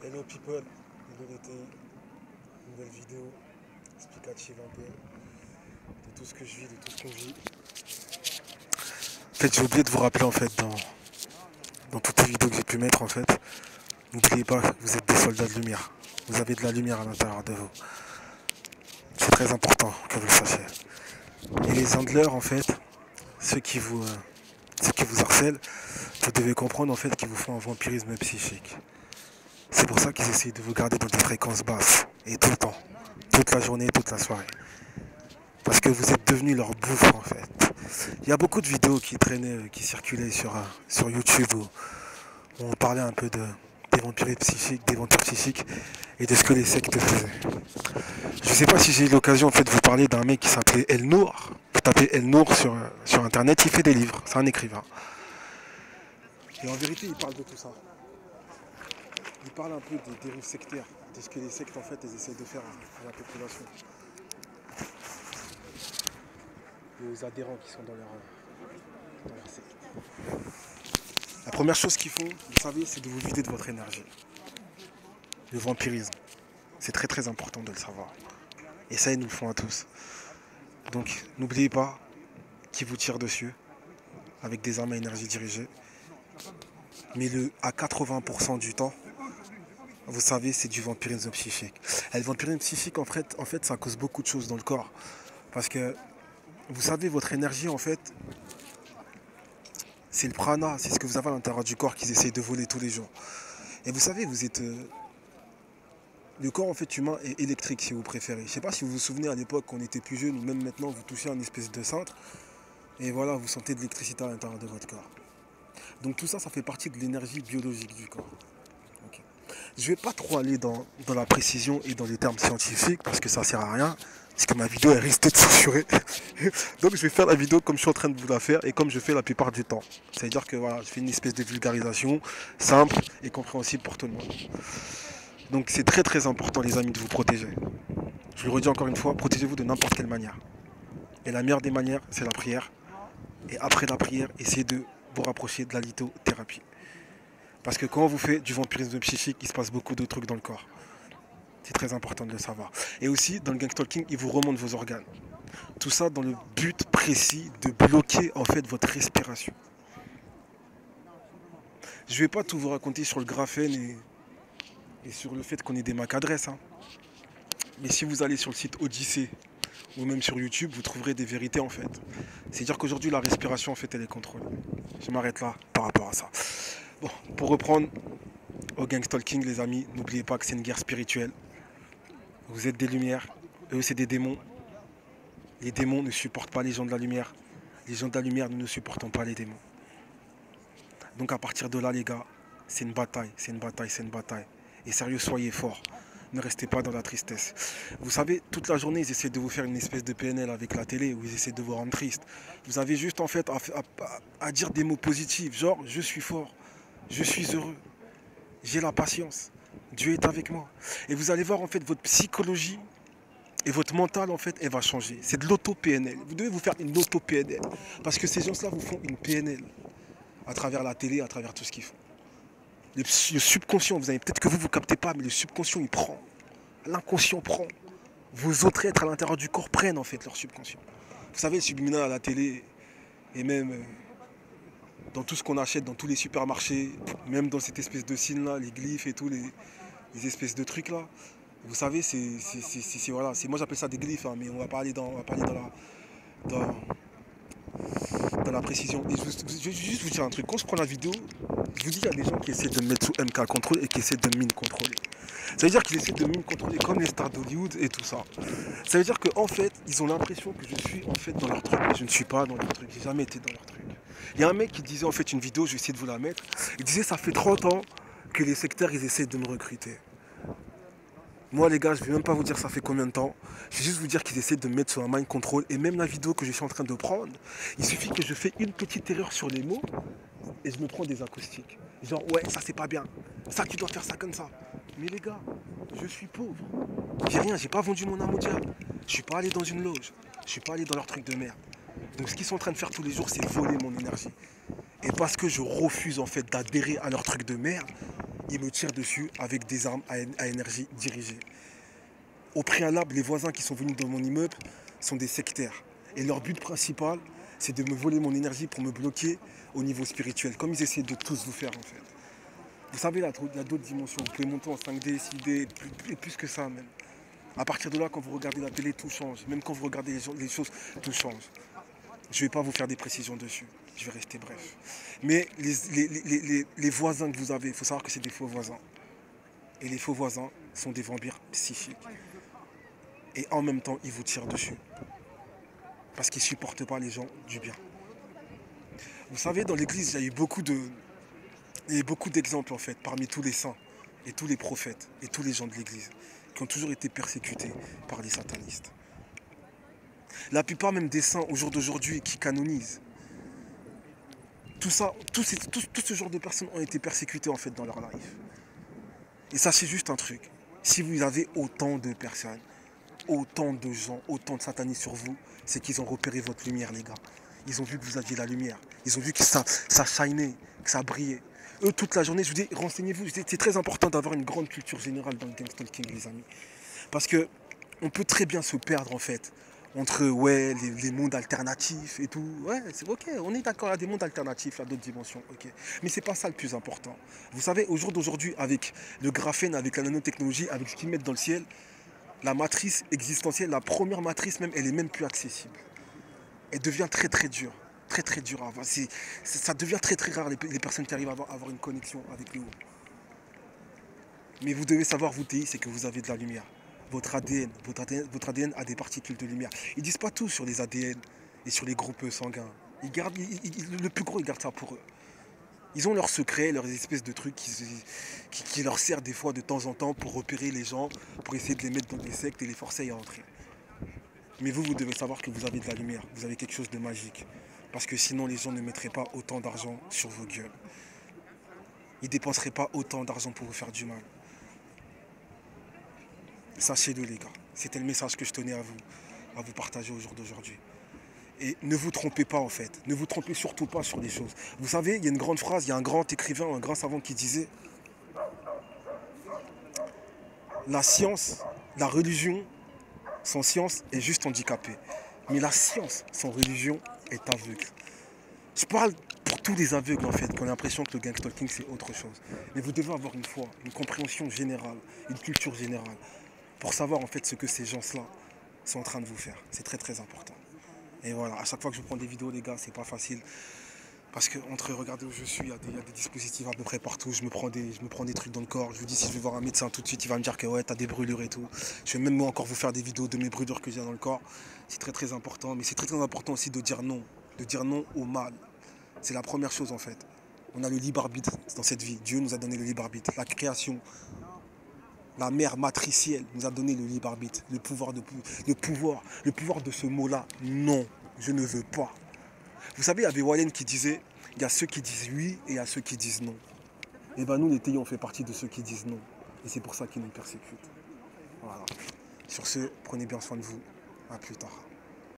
Hello people, hello les TI, nouvelle vidéo explicative un peu de tout ce que je vis, de tout ce qu'on vit. En fait, j'ai oublié de vous rappeler en fait dans toutes les vidéos que j'ai pu mettre en fait, n'oubliez pas que vous êtes des soldats de lumière. Vous avez de la lumière à l'intérieur de vous. C'est très important que vous le sachiez. Et les handlers en fait, ceux qui vous harcèlent, vous devez comprendre en fait qu'ils vous font un vampirisme psychique. C'est pour ça qu'ils essayent de vous garder dans des fréquences basses et tout le temps, toute la journée, toute la soirée. Parce que vous êtes devenus leur bouffe en fait. Il y a beaucoup de vidéos qui traînaient, qui circulaient sur YouTube où on parlait un peu des vampires psychiques et de ce que les sectes faisaient. Je ne sais pas si j'ai eu l'occasion en fait de vous parler d'un mec qui s'appelait El Nour. Vous tapez El Nour sur internet, il fait des livres, c'est un écrivain. Et en vérité, il parle de tout ça. Il parle un peu des dérives sectaires, de ce que les sectes en fait elles essaient de faire à la population. Aux adhérents qui sont dans leur secte. La première chose qu'ils font, vous savez, c'est de vous vider de votre énergie. Le vampirisme. C'est très très important de le savoir. Et ça, ils nous le font à tous. Donc, n'oubliez pas qu'ils vous tirent dessus avec des armes à énergie dirigée. Mais à 80% du temps, vous savez, c'est du vampirisme psychique. Et le vampirisme psychique, en fait, ça cause beaucoup de choses dans le corps. Parce que, vous savez, votre énergie, en fait, c'est le prana, c'est ce que vous avez à l'intérieur du corps qu'ils essayent de voler tous les jours. Et vous savez, vous êtes... le corps en fait humain est électrique si vous préférez. Je ne sais pas si vous vous souvenez à l'époque quand on était plus jeune ou même maintenant vous touchez un espèce de cintre et voilà, vous sentez de l'électricité à l'intérieur de votre corps. Donc tout ça, ça fait partie de l'énergie biologique du corps. Okay. Je ne vais pas trop aller dans la précision et dans les termes scientifiques parce que ça ne sert à rien. Parce que ma vidéo est restée censurée. Donc je vais faire la vidéo comme je suis en train de vous la faire et comme je fais la plupart du temps. C'est-à-dire que voilà, je fais une espèce de vulgarisation simple et compréhensible pour tout le monde. Donc c'est très très important les amis de vous protéger. Je le redis encore une fois, protégez-vous de n'importe quelle manière. Et la meilleure des manières, c'est la prière. Et après la prière, essayez de vous rapprocher de la lithothérapie. Parce que quand on vous fait du vampirisme psychique, il se passe beaucoup de trucs dans le corps. C'est très important de le savoir. Et aussi, dans le gang stalking, il vous remonte vos organes. Tout ça dans le but précis de bloquer en fait votre respiration. Je ne vais pas tout vous raconter sur le graphène et sur le fait qu'on ait des MAC adresses. Hein. Mais si vous allez sur le site Odyssée ou même sur YouTube, vous trouverez des vérités en fait. C'est-à-dire qu'aujourd'hui, la respiration en fait, elle est contrôlée. Je m'arrête là par rapport à ça. Bon, pour reprendre au gang stalking, les amis, n'oubliez pas que c'est une guerre spirituelle. Vous êtes des lumières, eux c'est des démons. Les démons ne supportent pas les gens de la lumière. Les gens de la lumière, nous ne supportons pas les démons. Donc à partir de là, les gars, c'est une bataille, c'est une bataille, c'est une bataille. Et sérieux, soyez forts. Ne restez pas dans la tristesse. Vous savez, toute la journée, ils essaient de vous faire une espèce de PNL avec la télé, où ils essaient de vous rendre triste. Vous avez juste en fait à dire des mots positifs, genre je suis fort, je suis heureux, j'ai la patience, Dieu est avec moi. Et vous allez voir en fait votre psychologie et votre mental en fait, elle va changer. C'est de l'auto-PNL. Vous devez vous faire une auto-PNL. Parce que ces gens-là vous font une PNL à travers la télé, à travers tout ce qu'ils font. Le subconscient, vous avez peut-être que vous ne captez pas, mais le subconscient il prend. L'inconscient prend. Vos autres êtres à l'intérieur du corps prennent en fait leur subconscient. Vous savez, le subliminal à la télé, et même dans tout ce qu'on achète, dans tous les supermarchés, même dans cette espèce de signe-là, les glyphes et tout, les espèces de trucs-là. Vous savez, voilà, moi j'appelle ça des glyphes, hein, mais on va pas aller dans la précision. Et je vais juste vous dire un truc. Quand je prends la vidéo, je vous dis qu'il y a des gens qui essaient de me mettre sous MK contrôle et qui essaient de me contrôler. Ça veut dire qu'ils essaient de me contrôler comme les stars d'Hollywood et tout ça. Ça veut dire qu'en fait, ils ont l'impression que je suis en fait dans leur truc. Mais je ne suis pas dans leur truc. J'ai jamais été dans leur truc. Il y a un mec qui disait en fait une vidéo, je vais essayer de vous la mettre. Il disait ça fait 30 ans que les sectaires ils essaient de me recruter. Moi les gars, je ne vais même pas vous dire ça fait combien de temps. Je vais juste vous dire qu'ils essaient de me mettre sur un mind control. Et même la vidéo que je suis en train de prendre, il suffit que je fais une petite erreur sur les mots et je me prends des acoustiques. Genre ouais, ça c'est pas bien. Ça tu dois faire ça comme ça. Mais les gars, je suis pauvre. J'ai rien, j'ai pas vendu mon âme au diable. Je suis pas allé dans une loge. Je suis pas allé dans leur truc de merde. Donc ce qu'ils sont en train de faire tous les jours, c'est voler mon énergie. Et parce que je refuse en fait d'adhérer à leur truc de merde, ils me tirent dessus avec des armes à énergie dirigée. Au préalable, les voisins qui sont venus dans mon immeuble sont des sectaires. Et leur but principal, c'est de me voler mon énergie pour me bloquer au niveau spirituel, comme ils essaient de tous vous faire en fait. Vous savez, il y a d'autres dimensions. Vous pouvez monter en 5D, 6D, et plus que ça même. À partir de là, quand vous regardez la télé, tout change. Même quand vous regardez les choses, tout change. Je ne vais pas vous faire des précisions dessus. Je vais rester bref. Mais les voisins que vous avez, il faut savoir que c'est des faux voisins. Et les faux voisins sont des vampires psychiques. Et en même temps, ils vous tirent dessus. Parce qu'ils ne supportent pas les gens du bien. Vous savez, dans l'église, il y a eu beaucoup d'exemples en fait, parmi tous les saints et tous les prophètes et tous les gens de l'église qui ont toujours été persécutés par les satanistes. La plupart même des saints au jour d'aujourd'hui qui canonisent, tout ce genre de personnes ont été persécutées en fait dans leur life. Et ça c'est juste un truc. Si vous avez autant de personnes, autant de gens, autant de satanistes sur vous, c'est qu'ils ont repéré votre lumière les gars. Ils ont vu que vous aviez la lumière. Ils ont vu que ça shinait, que ça brillait. Eux, toute la journée, je vous dis, renseignez-vous. C'est très important d'avoir une grande culture générale dans le gangstalking, les amis. Parce que on peut très bien se perdre, en fait, entre ouais, les mondes alternatifs et tout. Ouais, c'est ok, on est d'accord, il y a des mondes alternatifs, il y a d'autres dimensions, ok. Mais c'est pas ça le plus important. Vous savez, au jour d'aujourd'hui, avec le graphène, avec la nanotechnologie, avec ce qu'ils mettent dans le ciel, la matrice existentielle, la première matrice même, elle est même plus accessible. Elle devient très très dure. Très très dur à avoir. Ça devient très très rare les personnes qui arrivent à avoir une connexion avec le haut. Mais vous devez savoir, vous TI, c'est que vous avez de la lumière. Votre ADN a des particules de lumière. Ils disent pas tout sur les ADN et sur les groupes sanguins. Le plus gros, ils gardent ça pour eux. Ils ont leurs secrets, leurs espèces de trucs qui leur servent des fois de temps en temps pour repérer les gens, pour essayer de les mettre dans des sectes et les forcer à entrer. Mais vous devez savoir que vous avez de la lumière, vous avez quelque chose de magique. Parce que sinon, les gens ne mettraient pas autant d'argent sur vos gueules. Ils ne dépenseraient pas autant d'argent pour vous faire du mal. Sachez-le, les gars. C'était le message que je tenais à vous partager au jour d'aujourd'hui. Et ne vous trompez pas, en fait. Ne vous trompez surtout pas sur les choses. Vous savez, il y a une grande phrase, il y a un grand écrivain, un grand savant qui disait « La science, la religion, sans science, est juste handicapée. Mais la science, sans religion, est aveugle. » Je parle pour tous les aveugles en fait, qui ont l'impression que le gangstalking c'est autre chose. Mais vous devez avoir une foi, une compréhension générale, une culture générale, pour savoir en fait ce que ces gens-là sont en train de vous faire. C'est très très important. Et voilà, à chaque fois que je prends des vidéos les gars, c'est pas facile. Parce que entre regarder où je suis, il y a des dispositifs à peu près partout, je me prends des trucs dans le corps. Je vous dis si je vais voir un médecin tout de suite, il va me dire que ouais t'as des brûlures et tout. Je vais même moi encore vous faire des vidéos de mes brûlures que j'ai dans le corps. C'est très très important. Mais c'est très très important aussi de dire non au mal. C'est la première chose en fait. On a le libre arbitre dans cette vie. Dieu nous a donné le libre arbitre. La création, la mère matricielle nous a donné le libre arbitre. Le pouvoir de ce mot-là. Non, je ne veux pas. Vous savez, il y avait Wallen qui disait, il y a ceux qui disent oui et il y a ceux qui disent non. Et bien nous, les TI, on fait partie de ceux qui disent non. Et c'est pour ça qu'ils nous persécutent. Voilà. Sur ce, prenez bien soin de vous. À plus tard.